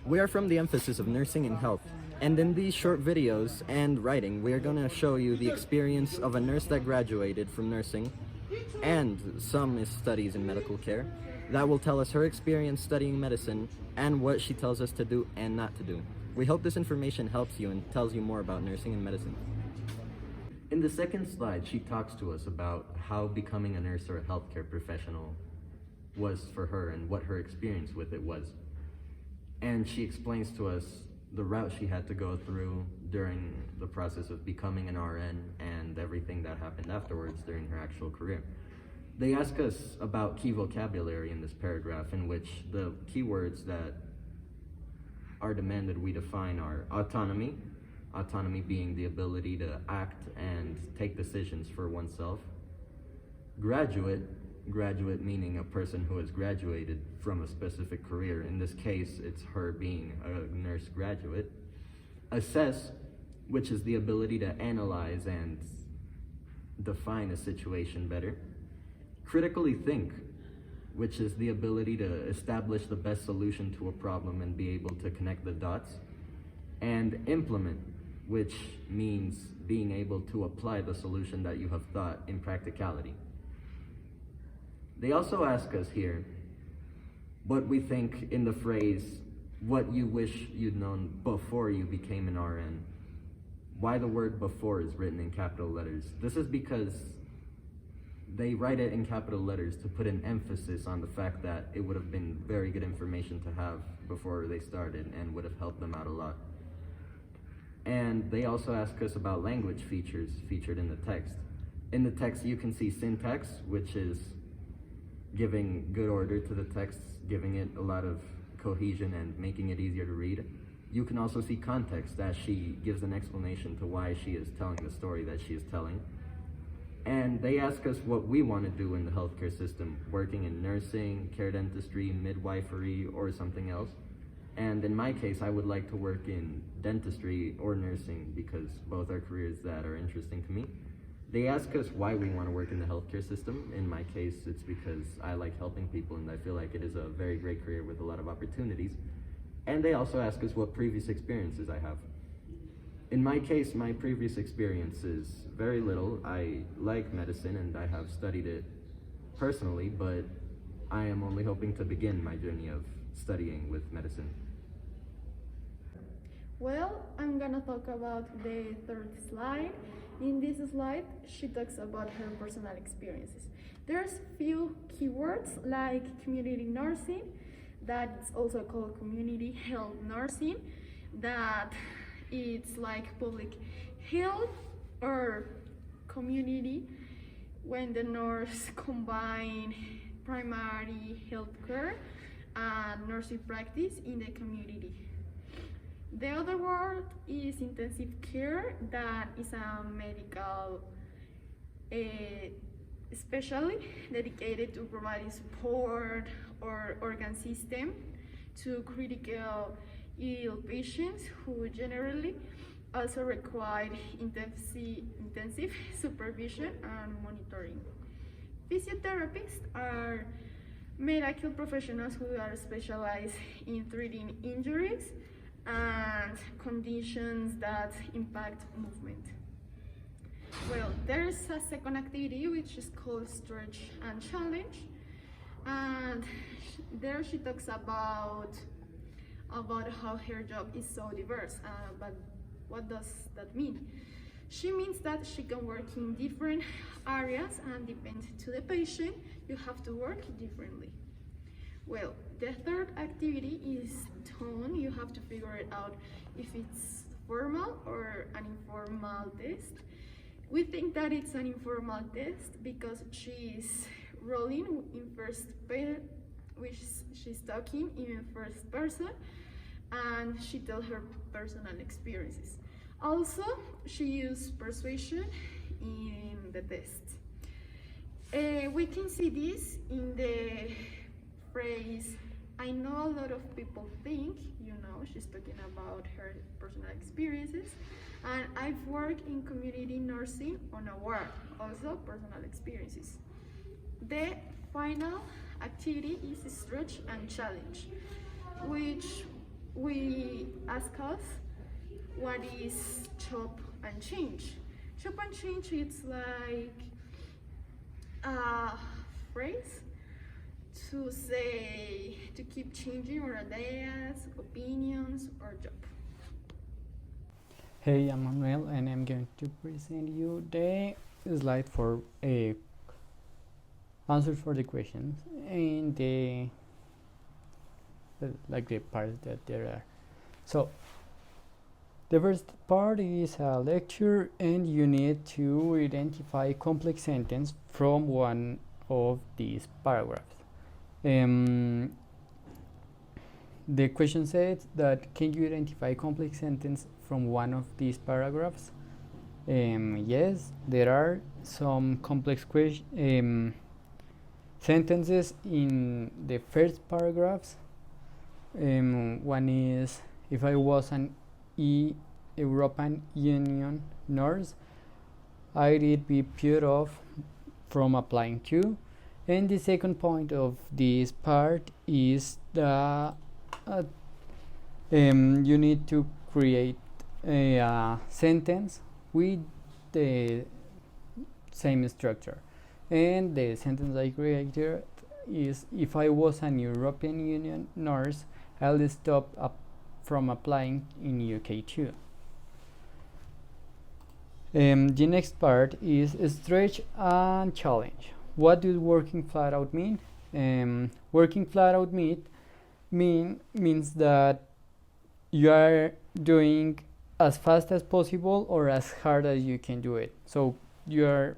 We are from the emphasis of nursing and health, and in these short videos and writing, we are going to show you the experience of a nurse that graduated from nursing and some studies in medical care that will tell us her experience studying medicine and what she tells us to do and not to do. We hope this information helps you and tells you more about nursing and medicine. In the second slide, she talks to us about how becoming a nurse or a healthcare professional was for her and what her experience with it was. And she explains to us the route she had to go through during the process of becoming an RN and everything that happened afterwards during her actual career. They ask us about key vocabulary in this paragraph, in which the keywords that are demanded we define are autonomy, autonomy being the ability to act and take decisions for oneself; graduate, graduate meaning a person who has graduated from a specific career. In this case, it's her being a nurse graduate; assess, which is the ability to analyze and define a situation better; critically think, which is the ability to establish the best solution to a problem and be able to connect the dots; and implement, which means being able to apply the solution that you have thought in practicality. They also ask us here what we think in the phrase, what you wish you'd known before you became an RN. Why the word before is written in capital letters. This is because they write it in capital letters to put an emphasis on the fact that it would have been very good information to have before they started and would have helped them out a lot. And they also ask us about language features featured in the text. In the text you can see syntax, which is giving good order to the text, giving it a lot of cohesion and making it easier to read. You can also see context, as she gives an explanation to why she is telling the story that she is telling. And they ask us what we want to do in the healthcare system, working in nursing, care dentistry, midwifery, or something else. And in my case, I would like to work in dentistry or nursing because both are careers that are interesting to me. They ask us why we want to work in the healthcare system. In my case, it's because I like helping people and I feel like it is a very great career with a lot of opportunities. And they also ask us what previous experiences I have. In my case, my previous experience is very little. I like medicine and I have studied it personally, but I am only hoping to begin my journey of studying with medicine. Well, I'm gonna talk about the third slide. In this slide, she talks about her personal experiences. There's few keywords like community nursing, that is also called community health nursing, that it's like public health or community when the nurse combine primary health care and nursing practice in the community. The other word is intensive care, that is a medical specialty dedicated to providing support or organ system to critical ill patients who generally also require intensive supervision and monitoring. Physiotherapists are medical professionals who are specialized in treating injuries and conditions that impact movement. Well, there's a second activity which is called Stretch and Challenge, and there she talks about how her job is so diverse. But what does that mean? She means that she can work in different areas, and depend to the patient, you have to work differently. Well, the third activity is tone. You have to figure it out if it's formal or an informal test. We think that it's an informal test because she is rolling in first person, which she's talking in first person, and she tells her personal experiences. Also, she used persuasion in the test. We can see this in the phrase, I know a lot of people think, she's talking about her personal experiences, and I've worked in community nursing on a ward, also personal experiences. The final activity is Stretch and Challenge, which we ask us what is chop and change. Chop and change is like a phrase to say to keep changing our ideas, opinions, or job. Hey, I'm Manuel and I'm going to present you the slide for a answers for the questions and the parts that there are. So the first part is a lecture and you need to identify complex sentence from one of these paragraphs. The question says that can you identify complex sentence from one of these paragraphs? Yes, there are some complex sentences in the first paragraphs. One is, if I was an European Union nurse, I'd be put off from applying to. And the second point of this part is that you need to create a sentence with the same structure. And the sentence I created is, if I was an European Union nurse, I'll stop from applying in UK too. The next part is stretch and challenge. What does working flat out mean? Working flat out means that you are doing as fast as possible or as hard as you can do it. So you are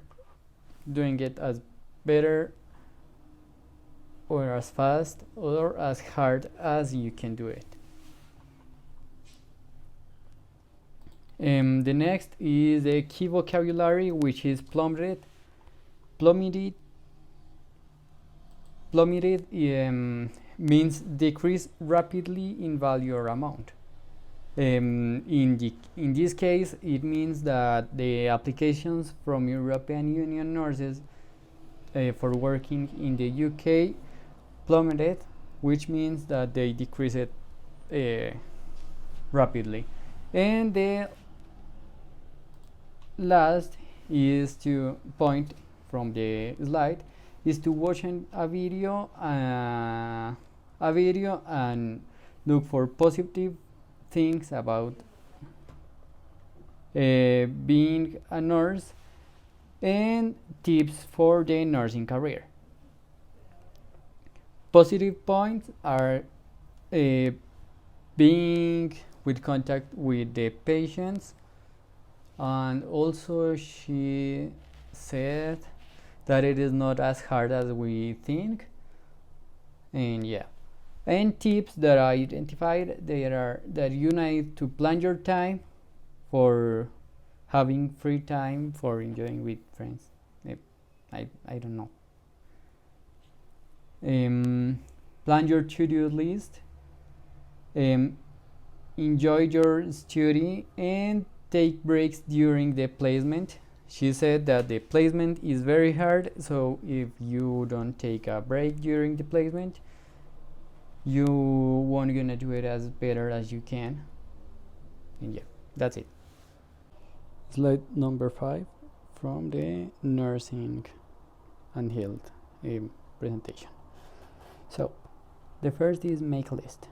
doing it as better or as fast or as hard as you can do it. The next is the key vocabulary, which is plummeted means decrease rapidly in value or amount. In this case, it means that the applications from European Union nurses for working in the UK plummeted, which means that they decrease it rapidly. And the last is to point from the slide is to watch a video and look for positive things about being a nurse and tips for the nursing career. Positive points are being with contact with the patients, and also she said that it is not as hard as we think. And yeah, and tips that I identified, there are that you need to plan your time for having free time for enjoying with friends. I don't know. Plan your to-do list, enjoy your study, and take breaks during the placement. She said that the placement is very hard, so if you don't take a break during the placement, you won't gonna do it as better as you can. And yeah, that's it. Slide number 5 from the nursing and health presentation. So the first is make a list.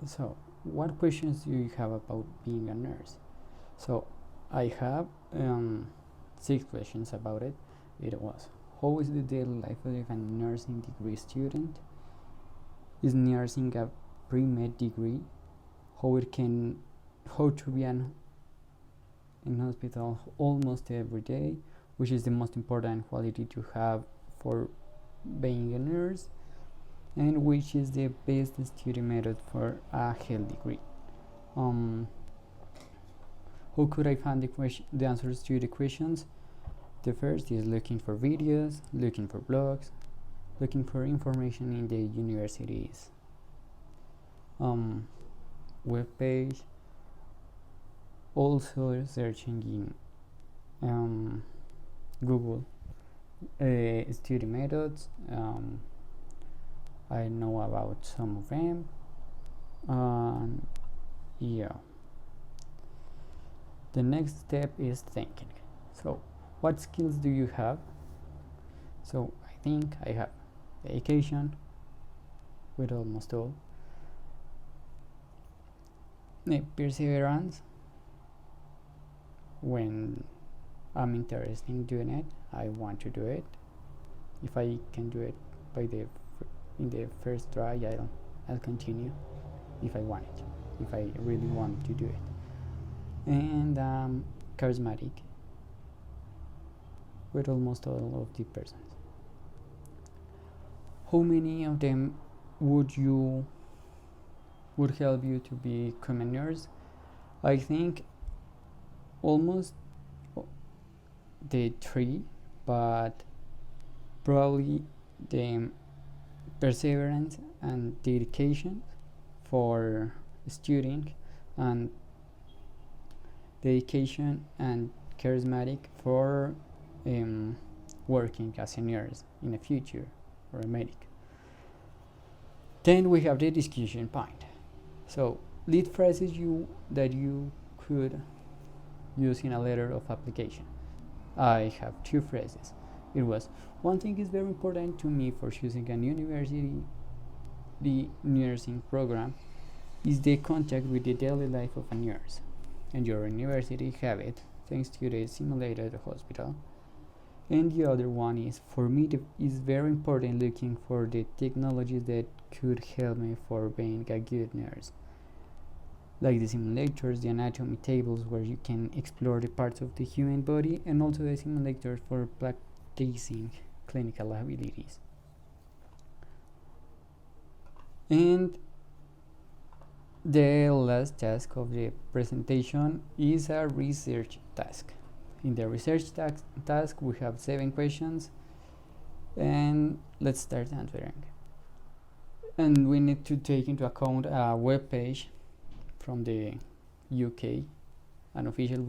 So what questions do you have about being a nurse? So I have 6 questions about it. It was, how is the daily life of a nursing degree student? Is nursing a pre-med degree? How to be in hospital almost every day, which is the most important quality to have for being a nurse, and which is the best study method for a health degree. How could I find the answers to the questions? The first is looking for videos, looking for blogs, looking for information in the university's web page, also searching in Google study methods. I know about some of them, Yeah. The next step is thinking. So, what skills do you have? So, I think I have dedication with almost all, perseverance. When I'm interested in doing it, I want to do it. If I can do it in the first try, I'll continue. If I want it, if I really want to do it. And charismatic with almost all of the persons. How many of them would help you to become a nurse? I think almost the three, but probably the perseverance and dedication for studying, and dedication and charismatic for working as a nurse in the future, or a medic. Then we have the discussion point. So lead phrases that you could use in a letter of application. I have two phrases. It was, one thing is very important to me for choosing an university, the nursing program, is the contact with the daily life of a nurse, and your university have it thanks to the simulated hospital. And the other one is, for me is very important looking for the technologies that could help me for being a good nurse, like the simulators, the anatomy tables where you can explore the parts of the human body, and also the simulators for practicing clinical abilities. And the last task of the presentation is a research task. In the research task we have 7 questions, and let's start answering. And we need to take into account a web page from the UK, an official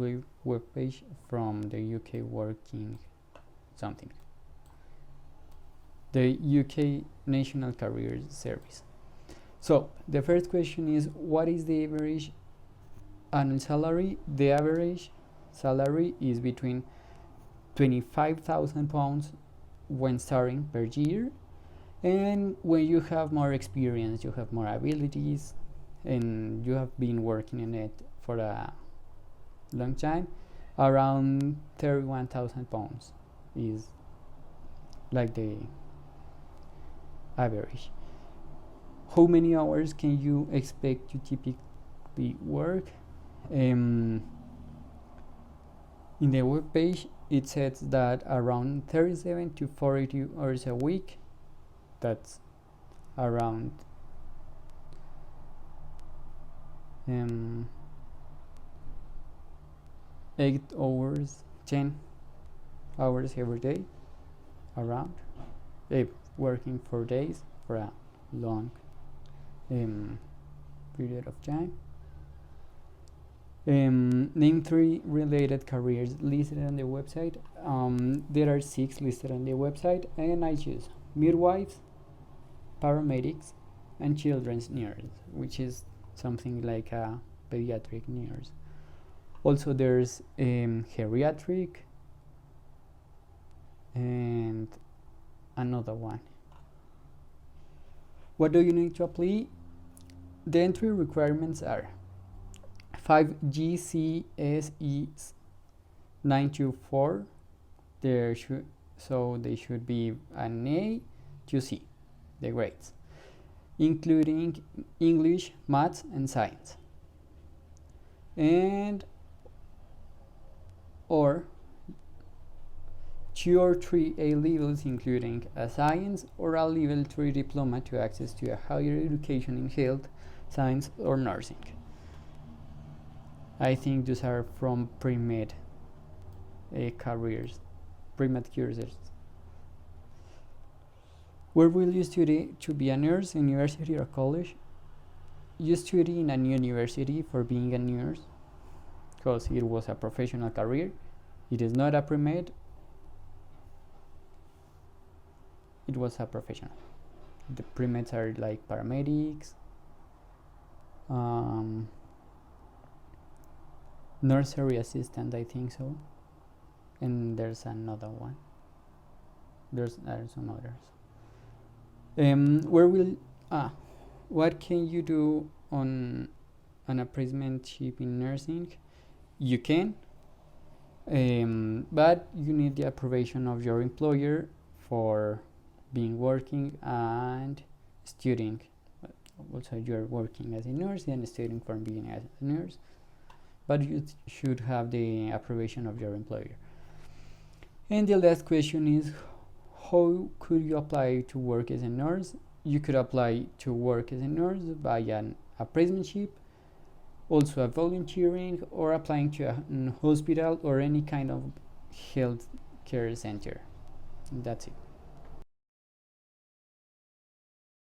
web page from the UK working something, the UK National Careers Service. So the first question is, what is the average annual salary? The average salary is between £25,000 when starting per year, and when you have more experience, you have more abilities, and you have been working in it for a long time, around £31,000 is like the average. How many hours can you expect to typically work? In the web page it says that around 37 to 42 hours a week. That's around 8 hours, 10 hours every day, around, working 4 days for a long period of time. Name 3 related careers listed on the website. There are 6 listed on the website, and I choose midwives, paramedics, and children's nurse, which is something like a pediatric nurse. Also there's geriatric and another one. What do you need to apply? The entry requirements are 5 GCSE 924. They should be an A to C, the grades, including English, maths, and science, and or 2 or 3 A levels, including a science or a level 3 diploma to access to a higher education in health, science, or nursing. I think those are from pre-med careers, pre-med courses. Where will you study to be a nurse? University or college? You study in a university for being a nurse because it was a professional career. It is not a pre-med. It was a professional. The pre-meds are like paramedics, nursery assistant, I think so, and there's another one. There's some others. What can you do on an apprenticeship in nursing? You can, but you need the approbation of your employer for being working and studying. Also, you're working as a nurse and studying for being as a nurse, but you should have the approbation of your employer. And the last question is, how could you apply to work as a nurse? You could apply to work as a nurse by an apprenticeship, also a volunteering, or applying to a hospital or any kind of health care center. That's it.